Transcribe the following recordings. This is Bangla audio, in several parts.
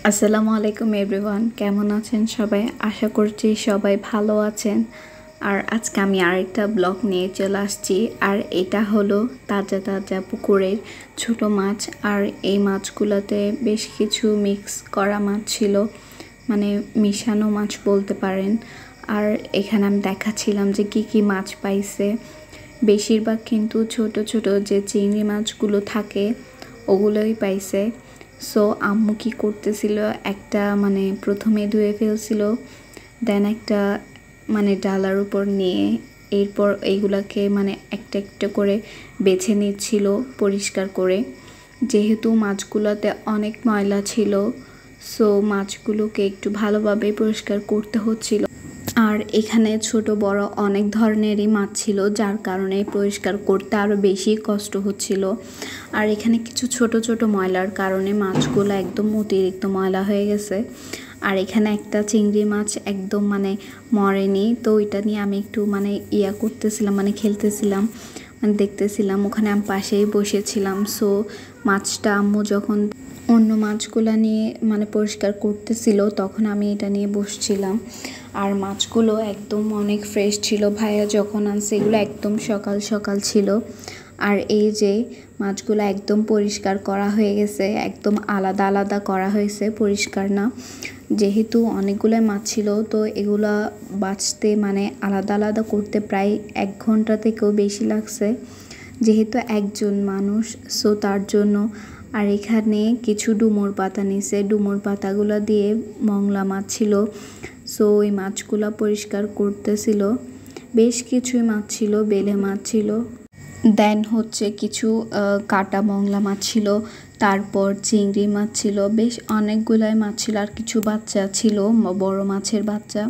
আসসালামু আলাইকুম এভরিওয়ান, কেমন আছেন সবাই? আশা করছি সবাই ভালো আছেন। আর আজকে আমি আরেকটা ব্লগ নিয়ে চলে আসছি। আর এটা হলো তাজা তাজা পুকুরের ছোট মাছ। আর এই মাছগুলোতে বেশ কিছু মিক্স করা মাছ ছিল, মানে মিশানো মাছ বলতে পারেন। আর এখানে আমি দেখাচ্ছিলাম যে কি কি মাছ পাইছে। বেশিরভাগ কিন্তু ছোট ছোট যে চিংড়ি মাছগুলো থাকে ওগুলোই পাইছে। সো আম্মু কি করতেছিল, একটা মানে প্রথমে ধুয়ে ফেলছিল, দেন একটা মানে ডালার উপর নিয়ে এরপর এইগুলাকে মানে একটা একটা করে বেছে নিচ্ছিল পরিষ্কার করে। যেহেতু মাছগুলোতে অনেক ময়লা ছিল, সো মাছগুলোকে একটু ভালোভাবে পরিষ্কার করতে হচ্ছিল। আর এখানে ছোট বড় অনেক ধরনেরই মাছ ছিল, যার কারণে পরিষ্কার করতে আরও বেশি কষ্ট হচ্ছিল। আর এখানে কিছু ছোট ছোট ময়লার কারণে মাছগুলো একদম অতিরিক্ত ময়লা হয়ে গেছে। আর এখানে একটা চিংড়ি মাছ একদম মানে মরেনি, তো ওইটা নিয়ে আমি একটু মানে করতেছিলাম, মানে খেলতেছিলাম, মানে দেখতেছিলাম। ওখানে আমি পাশেই বসেছিলাম। সো মাছটা আম্মু যখন অন্য মাছগুলো নিয়ে মানে পরিষ্কার করতেছিল, তখন আমি এটা নিয়ে বসছিলাম। আর মাছগুলো একদম অনেক ফ্রেশ ছিল। ভাইয়া যখন আনছে এগুলো একদম সকাল সকাল ছিল। আর এই যে মাছগুলো একদম পরিষ্কার করা হয়ে গেছে, একদম আলাদা আলাদা করা হয়েছে, পরিষ্কার না। যেহেতু অনেকগুলো মাছ ছিল, তো এগুলা বাছতে মানে আলাদা আলাদা করতে প্রায় 1 ঘন্টা থেকেও বেশি লাগছে, যেহেতু একজন মানুষ, সো তার জন্য। আর এখানে কিছু ডুমুর পাতা নিছে, ডুমুর পাতাগুলো দিয়ে মংলা মাছ ছিল, সো ওই মাছগুলো পরিষ্কার করতেছিল। বেশ কিছুই মাছ ছিল, বেলে মাছ ছিল, দেন হচ্ছে কিছু কাটা মংলা মাছ ছিল, তারপর চিংড়ি মাছ ছিল, বেশ অনেকগুলাই মাছ ছিল। আর কিছু বাচ্চা ছিল, বড় মাছের বাচ্চা।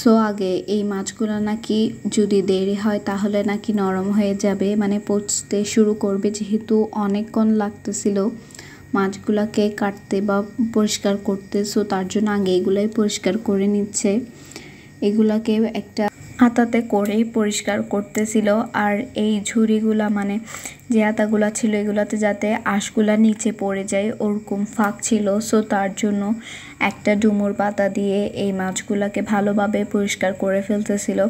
সো আগে এই মাছগুলো নাকি যদি দেরি হয় তাহলে নাকি নরম হয়ে যাবে, মানে পচতে শুরু করবে, যেহেতু অনেকক্ষণ লাগতেছিল মাছগুলোকে কাটতে বা পরিষ্কার করতে। সো তার জন্য আগে এগুলাই পরিষ্কার করে নিচ্ছে, এগুলাকে একটা হাতাতে করে পরিষ্কার করতেছিল। আর এই ঝুড়িগুলা মানে যে হাতাগুলা ছিল এগুলাতে যাতে আঁশগুলা নিচে পড়ে যায় ওরকম ফাঁক ছিল। সো তার জন্য একটা ডুমুর পাতা দিয়ে এই মাছগুলাকে ভালোভাবে পরিষ্কার করে ফেলতেছিল।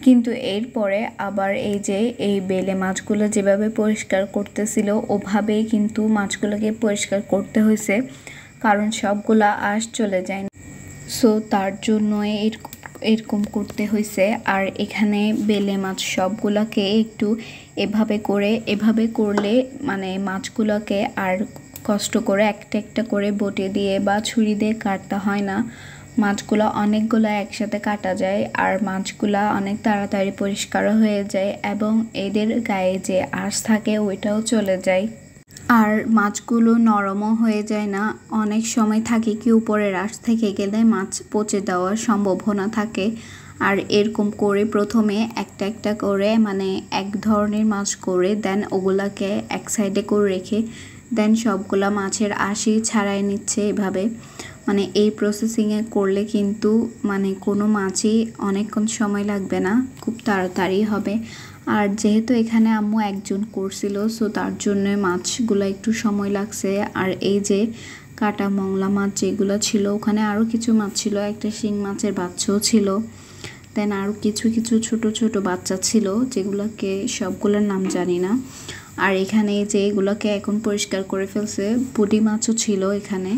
কিন্তু এরপরে আবার এই যে এই বেলে মাছগুলো যেভাবে পরিষ্কার করতেছিল ওভাবেই কিন্তু মাছগুলোকে পরিষ্কার করতে হয়েছে, কারণ সবগুলা আঁশ চলে যায়। সো তার জন্য এরকম করতে হয়েছে। আর এখানে বেলে মাছ সবগুলোকে একটু এভাবে করলে মানে মাছগুলোকে আর কষ্ট করে একটা একটা করে বটি দিয়ে বা ছুরি দিয়ে কাটতে হয় না। মাছগুলো অনেকগুলো একসাথে কাটা যায়, আর মাছগুলা অনেক তাড়াতাড়ি পরিষ্কারও হয়ে যায়, এবং এদের গায়ে যে আঁশ থাকে ওইটাও চলে যায়। আর মাছগুলো নরমও হয়ে যায় না। অনেক সময় থাকে কি উপরের আঁশ থেকে গেলে মাছ পচে যাওয়ার সম্ভাবনা থাকে। আর এরকম করে প্রথমে একটা একটা করে মানে এক ধরনের মাছ করে দেন ওগুলাকে এক সাইডে করে রেখে দেন সবগুলা মাছের আঁশই ছাড়াই নিচ্ছে এভাবে। মানে এই প্রসেসিংয়ে করলে কিন্তু মানে কোনো মাছই অনেকক্ষণ সময় লাগবে না, খুব তাড়াতাড়ি হবে। আর যেহেতু এখানে আম্মু একজন করছিল, সো তার জন্য মাছগুলো একটু সময় লাগছে। আর এই যে কাটা মংলা মাছ যেগুলো ছিল, ওখানে আরও কিছু মাছ ছিল, একটা শিং মাছের বাচ্চাও ছিল, দেন আরও কিছু কিছু ছোট ছোট বাচ্চা ছিল যেগুলোকে সবগুলোর নাম জানি না। আর এখানে যে এগুলোকে এখন পরিষ্কার করে ফেলছে, পুঁটি মাছও ছিল এখানে।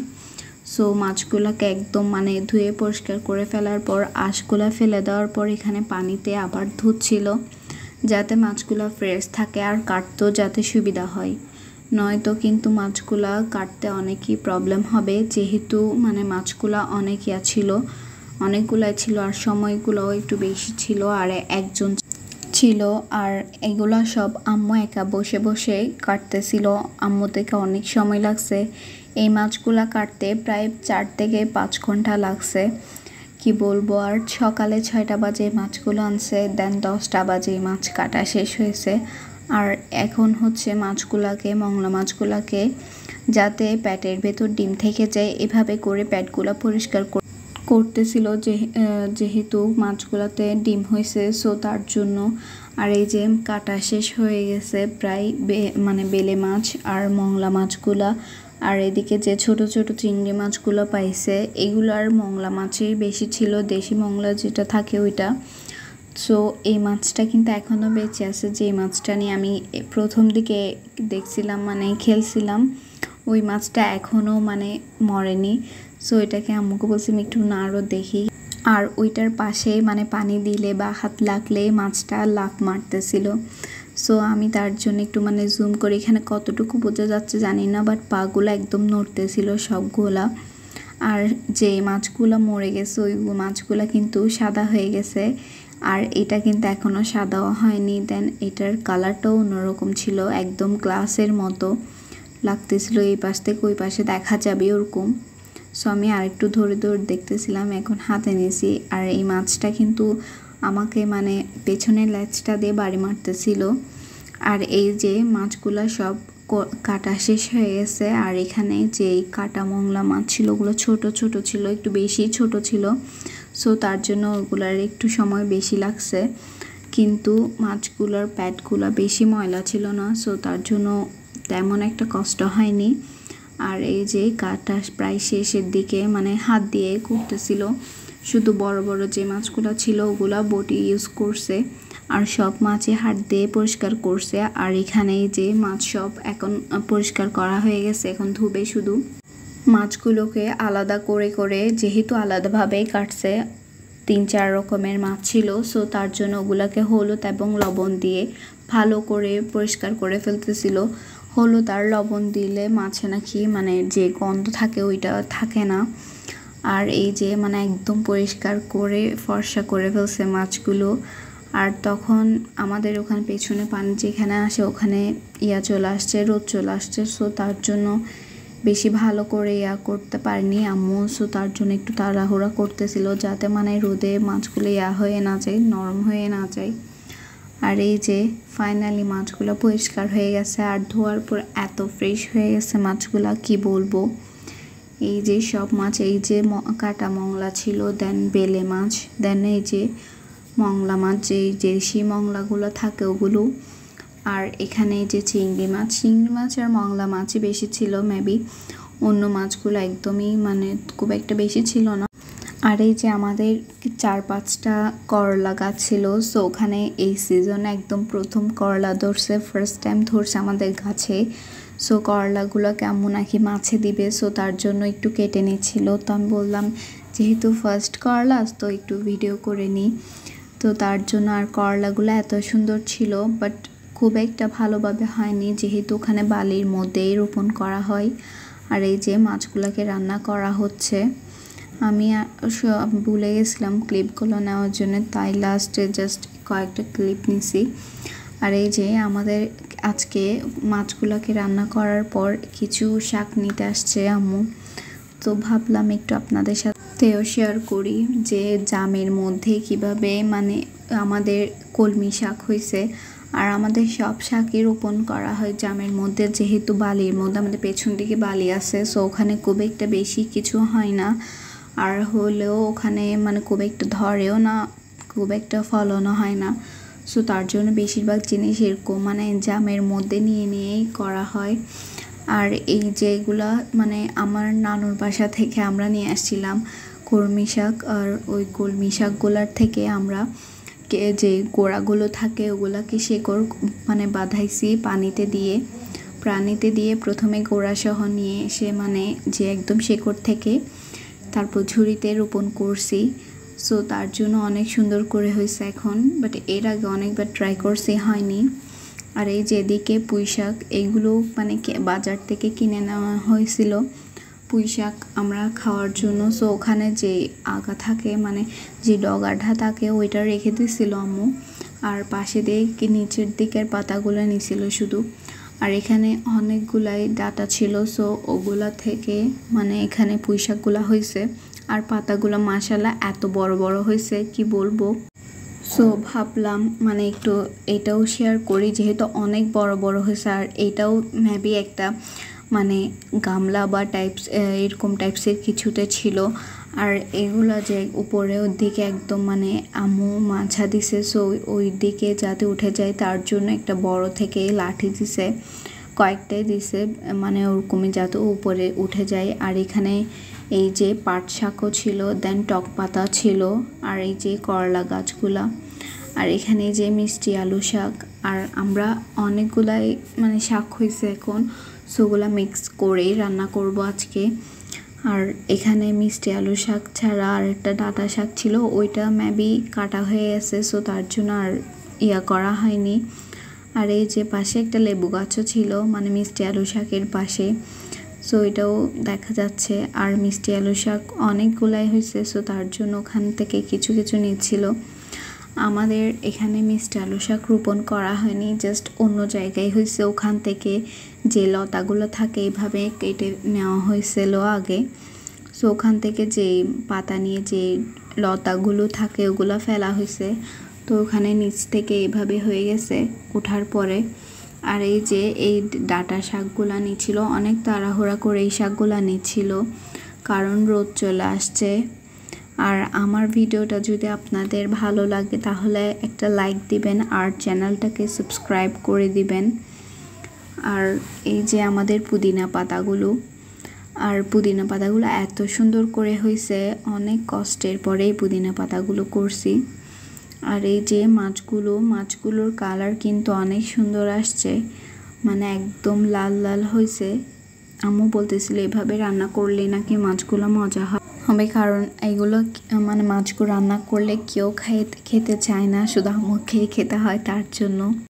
সো মাছগুলোকে একদম মানে ধুয়ে পরিষ্কার করে ফেলার পর আঁশগুলো ফেলে দেওয়ার পর এখানে পানিতে আবার ধুচ্ছিল, যাতে মাছগুলো ফ্রেশ থাকে আর কাটতেও যাতে সুবিধা হয়। নয়তো কিন্তু মাছগুলা কাটতে অনেকই প্রবলেম হবে, যেহেতু মানে মাছগুলা অনেকগুলাই ছিল আর সময়গুলোও একটু বেশি ছিল, আর একজন ছিল। আর এগুলা সব আম্মু একা বসে বসে কাটতেছিল। আম্মু থেকে অনেক সময় লাগছে এই মাছগুলা কাটতে, প্রায় 4 থেকে 5 ঘন্টা লাগছে। কি বলবো, আর সকালে 6টা বাজে মাছগুলো আনছে, দেন 10টা বাজে মাছ কাটা শেষ হয়েছে। আর এখন হচ্ছে মাছগুলাকে মংলা মাছগুলাকে যাতে পেটের ভেতর ডিম থেকে যায় এভাবে করে পেটগুলো পরিষ্কার করতেছিল, যেহেতু মাছগুলোতে ডিম হয়েছে, সো তার জন্য। আর এই যে কাটা শেষ হয়ে গেছে প্রায় মানে বেলে মাছ আর মংলা মাছগুলা। আর এদিকে যে ছোট ছোট চিংড়ি মাছগুলো পাইছে এগুলার মংলা মাছই বেশি ছিল, দেশি মংলা যেটা থাকে ওইটা। সো এই মাছটা কিন্তু এখনও বেঁচে আছে, যে মাছটা নিয়ে আমি প্রথম দিকে দেখছিলাম মানে খেলছিলাম, ওই মাছটা এখনও মানে মরেনি। সো এটাকে আম্মুকে বলছিলাম একটু না আরও দেখি। আর ওইটার পাশে মানে পানি দিলে বা হাত লাগলে মাছটা লাফ মারতেছিল। সো আমি তার জন্য একটু মানে জুম করে, এখানে কতটুকু বোঝা যাচ্ছে জানি না, বাট পাগুলো একদম নড়তেছিল সবগুলা। আর যে মাছগুলো মরে গেছে ওই মাছগুলো কিন্তু সাদা হয়ে গেছে, আর এটা কিন্তু এখনও সাদাও হয়নি। দেন এটার কালারটাও অন্যরকম ছিল, একদম গ্লাসের মতো লাগতেছিল, এই পাশ থেকে ওই পাশে দেখা যাবে ওরকম। সো আমি আরেকটু ধরে ধরে দেখতেছিলাম, এখন হাতে নিয়েছি। আর এই মাছটা কিন্তু আমাকে মানে পেছনের লেজটা দিয়ে বাড়ি মারতেছিল। আর এই যে মাছগুলা সব কাটা শেষ হয়ে গেছে। আর এখানে যে কাটা মংলা মাছ ছিল ওগুলো ছোট ছোট ছিল, একটু বেশি ছোট ছিল। সো তার জন্য ওগুলার একটু সময় বেশি লাগছে, কিন্তু মাছগুলোর প্যাটগুলো বেশি ময়লা ছিল না, সো তার জন্য তেমন একটা কষ্ট হয়নি। আর এই যে কাটা প্রায় শেষের দিকে মানে হাত দিয়ে করতেছিল, শুধু বড় বড় যে মাছগুলো ছিল ওগুলা বটি ইউজ করছে, আর সব মাছই হাত দিয়ে পরিষ্কার করছে। আর এখানে যে মাছ সব এখন পরিষ্কার করা হয়ে গেছে, এখন ধুবে শুধু। মাছগুলোকে আলাদা করে করে, যেহেতু আলাদাভাবেই কাটছে, 3-4 রকমের মাছ ছিল, সো তার জন্য ওগুলাকে হলুদ এবং লবণ দিয়ে ভালো করে পরিষ্কার করে ফেলতেছিল। হলুদ আর লবণ দিলে মাছে নাকি মানে যে গন্ধ থাকে ওইটা থাকে না। আর এই যে মানে একদম পরিষ্কার করে ফর্সা করে ফেলছে মাছগুলো। আর তখন আমাদের ওখানে পেছনে পানি যেখানে আসে ওখানে চলে আসছে, রোদ চলে আসছে, সো তার জন্য বেশি ভালো করে করতে পারিনি আম্মু। সো তার জন্য একটু তাড়াহুড়া করতেছিল যাতে মানে রোদে মাছগুলো হয়ে না যায়, নরম হয়ে না যায়। আর এই যে ফাইনালি মাছগুলো পরিষ্কার হয়ে গেছে, আর ধোয়ার পর এত ফ্রেশ হয়ে গেছে মাছগুলা কি বলবো। এই যে সব মাছ, এই যে কাটা মংলা ছিল, দেন বেলে মাছ, দেন এই যে মংলা মাছ, যেই দেশি মংলাগুলো থাকে ওগুলো। আর এখানে এই যে চিংড়ি মাছ আর মংলা মাছই বেশি ছিল মেবি, অন্য মাছগুলো একদমই মানে খুব একটা বেশি ছিল না। আর এই যে আমাদের 4-5টা করলা গাছ ছিল, সো ওখানে এই সিজনে একদম প্রথম করলা ধরছে, ফার্স্ট টাইম ধরছে আমাদের গাছে। সো করলাগুলো কেমন নাকি মাছে দিবে, সো তার জন্য একটু কেটে নিচ্ছিল। তো আমি বললাম যেহেতু ফার্স্ট করলা তো একটু ভিডিও করে নিই, তো তার জন্য। আর করলাগুলো এত সুন্দর ছিল, বাট খুব একটা ভালোভাবে হয়নি, যেহেতু ওখানে বালির মধ্যেই রোপণ করা হয়। আর এই যে মাছগুলোকে রান্না করা হচ্ছে, আমি ভুলে গেছিলাম ক্লিপগুলো নেওয়ার জন্য, তাই লাস্টে জাস্ট কয়েকটা ক্লিপ নিছি। আর এই যে আমাদের আজকে মাছগুলোকে রান্না করার পর কিছু শাক নিতে আসছে আম্মু, তো ভাবলাম একটু আপনাদের সাথেও শেয়ার করি যে জামের মধ্যে কিভাবে মানে আমাদের কলমি শাক হয়েছে। আর আমাদের সব শাকই রোপণ করা হয় জামের মধ্যে, যেহেতু বালির মধ্যে আমাদের পেছন দিকে বালি আছে, সো ওখানে খুব একটা বেশি কিছু হয় না। আর হলেও ওখানে মানে খুব একটা ধরেও না, খুব একটা ফলনও হয় না। সো তার জন্য বেশিরভাগ জিনিস এরকম মানে জামের মধ্যে নিয়েই করা হয়। আর এই যেগুলা মানে আমার নানুর বাসা থেকে আমরা নিয়ে আসছিলাম কলমি শাক, আর ওই কলমি শাকগুলার থেকে আমরা যে গোড়াগুলো থাকে ওগুলাকে শেকড় মানে বাঁধাইছি পানিতে দিয়ে প্রথমে গোড়া সহ নিয়ে এসে মানে যে একদম শেকড় থেকে তারপর ঝুড়িতে রোপণ করছি। সো তার জন্য অনেক সুন্দর করে হয়েছে এখন, বাট এর আগে অনেকবার ট্রাই করছি, হয়নি। আর এই যেদিকে পুঁই শাক, এইগুলো মানে বাজার থেকে কিনে নেওয়া হয়েছিল পুঁই শাক আমরা খাওয়ার জন্য। সো ওখানে যে আগা থাকে মানে যে ডগাটা থাকে ওইটা রেখে দিয়েছিল আম্মু, আর পাশে দিয়ে নিচের দিকের পাতাগুলো নিছিল শুধু। আর এখানে অনেকগুলাই ডাটা ছিল, সো ওগুলা থেকে মানে এখানে পুঁই শাকগুলো হয়েছে। আর পাতাগুলো মাশাআল্লাহ এত বড় বড় হয়েছে কি বলবো। সো ভাবলাম মানে একটু এটাও শেয়ার করি, যেহেতু অনেক বড় বড় হয়েছে। আর এটাও মেবি একটা মানে গামলা বা এরকম টাইপসের কিছুতে ছিল। আর এগুলা যে উপরে ওর দিকে একদম মানে আম্মু মাছা দিছে, সো ওই দিকে যাতে উঠে যায় তার জন্য একটা বড় থেকে লাঠি দিছে, কয়েকটাই দিছে, মানে ওরকমই যাতে উপরে উঠে যায়। আর এখানে এই যে পাট শাকও ছিল, দেন টক পাতা ছিল, আর এই যে করলা গাছগুলা, আর এখানে যে মিষ্টি আলু শাক। আর আমরা অনেকগুলাই মানে শাক হয়েছে এখন, সেগুলা মিক্স করেই রান্না করব আজকে। আর এখানে মিষ্টি আলু শাক ছাড়া আর একটা ডাঁটা শাক ছিল, ওইটা মেবি কাটা হয়ে গেছে, সো তার জন্য আর করা হয়নি। আর এই যে পাশে একটা লেবু গাছও ছিল, মানে মিষ্টি আলু শাকের পাশে, সো এটাও দেখা যাচ্ছে। আর মিষ্টি আলু শাক অনেকগুলাই হয়েছে, সো তার জন্য ওখান থেকে কিছু কিছু নিচ্ছিল। আমাদের এখানে মিষ্টি আলু শাক রোপণ করা হয়নি, জাস্ট অন্য জায়গায় হয়েছে, ওখান থেকে যে লতাগুলো থাকে এইভাবে কেটে নেওয়া হয়েছিল আগে। সো ওখান থেকে যে পাতা নিয়ে যে লতাগুলো থাকে ওগুলো ফেলা হয়েছে, তো ওখানে নিচ থেকে এইভাবে হয়ে গেছে ওঠার পরে। আর এই যে এই ডাঁটা শাকগুলা নিচ্ছিল, অনেক তাড়াহুড়া করে এই শাকগুলা নিচ্ছিল, কারণ রোদ চলে আসছে। আর আমার ভিডিওটা যদি আপনাদের ভালো লাগে তাহলে একটা লাইক দিবেন আর চ্যানেলটাকে সাবস্ক্রাইব করে দিবেন। আর এই যে আমাদের পুদিনা পাতাগুলো, আর পুদিনা পাতাগুলো এত সুন্দর করে হয়েছে, অনেক কষ্টের পরেই পুদিনা পাতাগুলো করছি। আর এই যে মাছগুলোর কালার কিন্তু অনেক সুন্দর আসছে, মানে একদম লাল লাল হয়েছে। আম্মু বলতেছিল এভাবে রান্না করলে নাকি মাছগুলো মজা হবে, কারণ এইগুলো মানে মাছগুলো রান্না করলে কেউ খেতে চায় না, শুধু আম্মুকেই খেতে হয়, তার জন্য।